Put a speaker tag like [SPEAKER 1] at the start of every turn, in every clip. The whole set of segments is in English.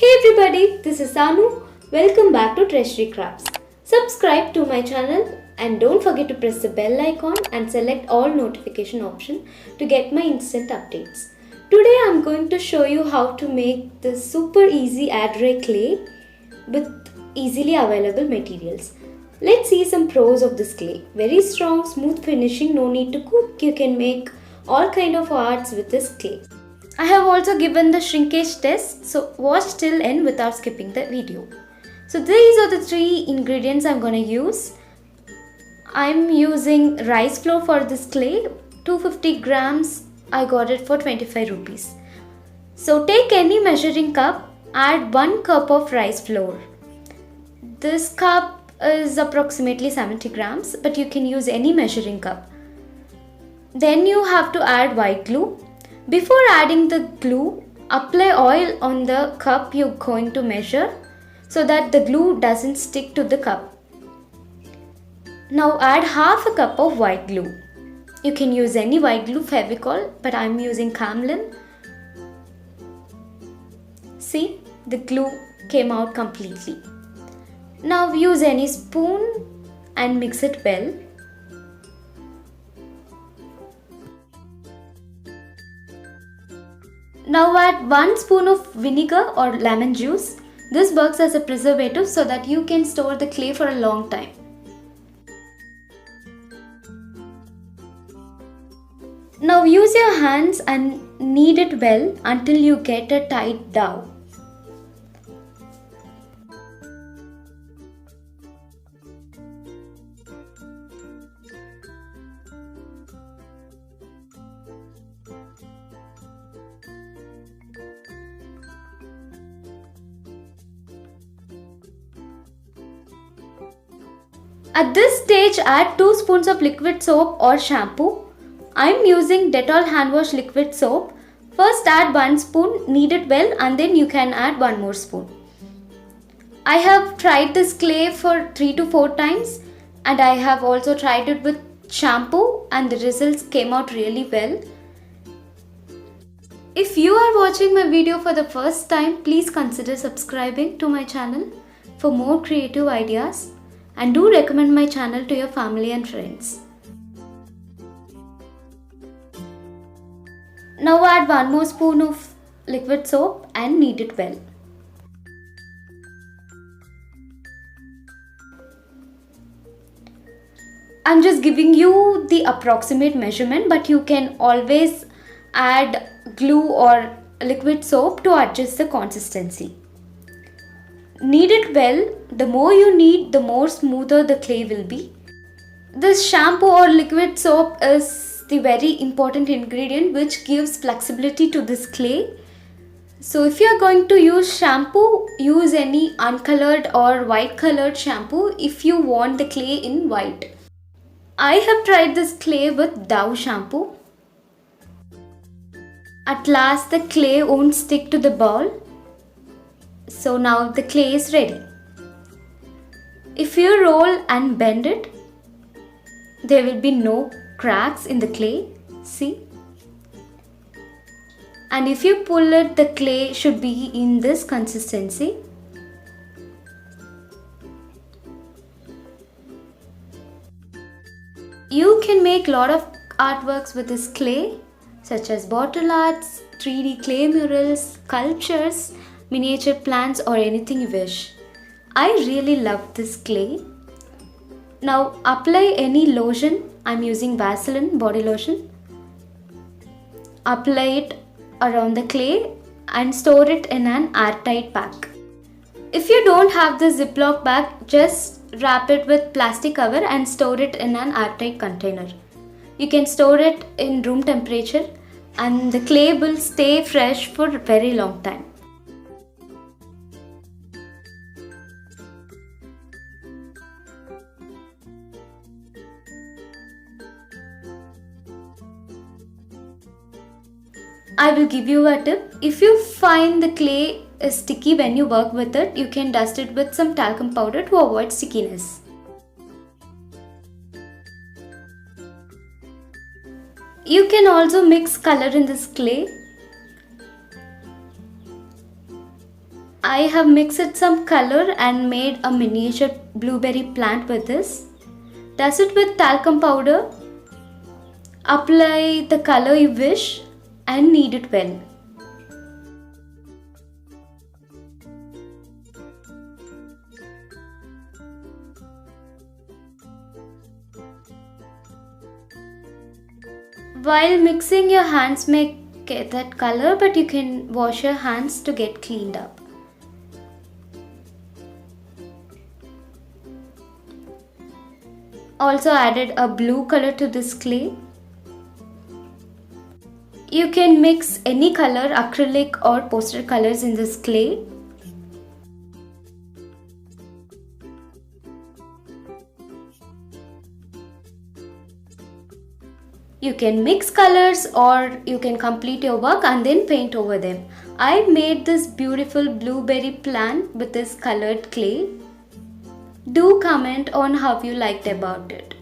[SPEAKER 1] Hey everybody, this is Anu. Welcome back to Treasury Crafts. Subscribe to my channel and don't forget to press the bell icon and select all notification option to get my instant updates. Today I'm going to show you how to make this super easy Adray clay with easily available materials. Let's see some pros of this clay. Very strong, smooth finishing, no need to cook. You can make all kind of arts with this clay. I have also given the shrinkage test, so watch till end without skipping the video. So these are the three ingredients I'm going to use. I'm using rice flour for this clay, 250 grams. I got it for 25 rupees. So take any measuring cup, add 1 cup of rice flour. This cup is approximately 70 grams, but you can use any measuring cup. Then you have to add white glue. Before adding the glue, apply oil on the cup you're going to measure so that the glue doesn't stick to the cup. Now add half a cup of white glue. You can use any white glue, Fevicol, but I'm using Camlin. See, the glue came out completely. Now use any spoon and mix it well. Now add 1 spoon of vinegar or lemon juice. This works as a preservative so that you can store the clay for a long time. Now use your hands and knead it well until you get a tight dough. At this stage, add 2 spoons of liquid soap or shampoo. I'm using Dettol hand wash liquid soap. First add 1 spoon, knead it well, and then you can add 1 more spoon. I have tried this clay for 3 to 4 times and I have also tried it with shampoo and the results came out really well. If you are watching my video for the first time, please consider subscribing to my channel for more creative ideas. And do recommend my channel to your family and friends. Now add 1 more spoon of liquid soap and knead it well. I'm just giving you the approximate measurement, but you can always add glue or liquid soap to adjust the consistency. Knead it well. The more you knead, the more smoother the clay will be. This shampoo or liquid soap is the very important ingredient which gives flexibility to this clay. So if you are going to use shampoo, use any uncolored or white colored shampoo if you want the clay in white. I have tried this clay with Dove shampoo. At last the clay won't stick to the bowl. So now the clay is ready. If you roll and bend it, there will be no cracks in the clay. See? And if you pull it, the clay should be in this consistency. You can make a lot of artworks with this clay, such as bottle arts, 3D clay murals, sculptures, miniature plants or anything you wish. I really love this clay. Now apply any lotion. I'm using Vaseline body lotion. Apply it around the clay and store it in an airtight pack. If you don't have the Ziploc bag, just wrap it with plastic cover and store it in an airtight container. You can store it in room temperature and the clay will stay fresh for a very long time. I will give you a tip. If you find the clay is sticky when you work with it, you can dust it with some talcum powder to avoid stickiness. You can also mix color in this clay. I have mixed some color and made a miniature blueberry plant with this. Dust it with talcum powder. Apply the color you wish and knead it well. While mixing, your hands may get that color, but you can wash your hands to get cleaned up. Also added a blue color to this clay. You can mix any color, acrylic or poster colors in this clay. You can mix colors or you can complete your work and then paint over them. I made this beautiful blueberry plant with this colored clay. Do comment on how you liked about it.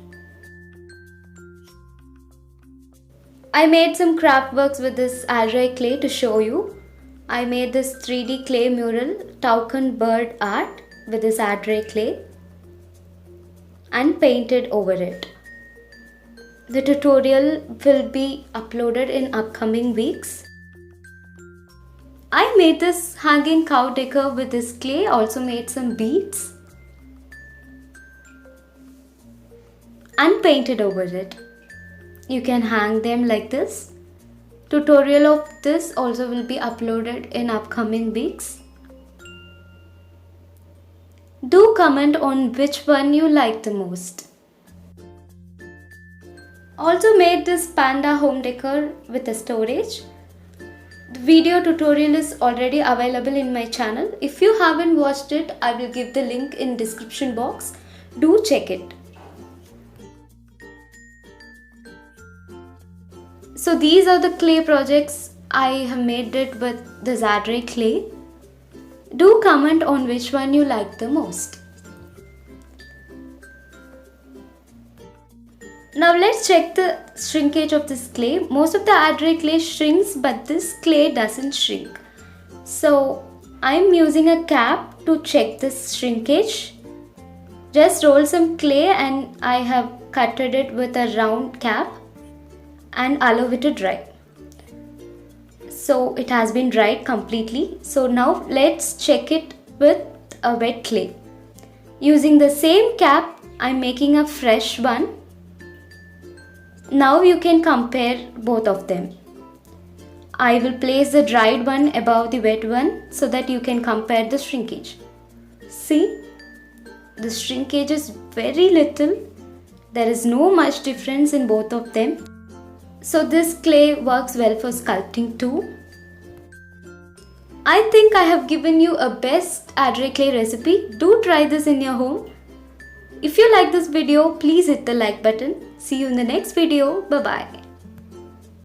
[SPEAKER 1] I made some craft works with this Adrai clay to show you. I made this 3D clay mural toucan bird art with this Adrai clay and painted over it. The tutorial will be uploaded in upcoming weeks. I made this hanging cow decor with this clay, also made some beads and painted over it. You can hang them like this. Tutorial of this also will be uploaded in upcoming weeks. Do comment on which one you like the most. Also made this panda home decor with a storage. The video tutorial is already available in my channel. If you haven't watched it, I will give the link in description box. Do check it. So these are the clay projects I have made it with the Adrai clay. Do comment on which one you like the most. Now let's check the shrinkage of this clay. Most of the Adrai clay shrinks, but this clay doesn't shrink. So I'm using a cap to check this shrinkage. Just roll some clay and I have cutted it with a round cap and allow it to dry. So it has been dried completely. So now let's check it with a wet clay. Using the same cap, I'm making a fresh one. Now you can compare both of them. I will place the dried one above the wet one so that you can compare the shrinkage. See, the shrinkage is very little. There is no much difference in both of them. So this clay works well for sculpting too. I think I have given you a best Adrai clay recipe. Do try this in your home. If you like this video, please hit the like button. See you in the next video. Bye bye.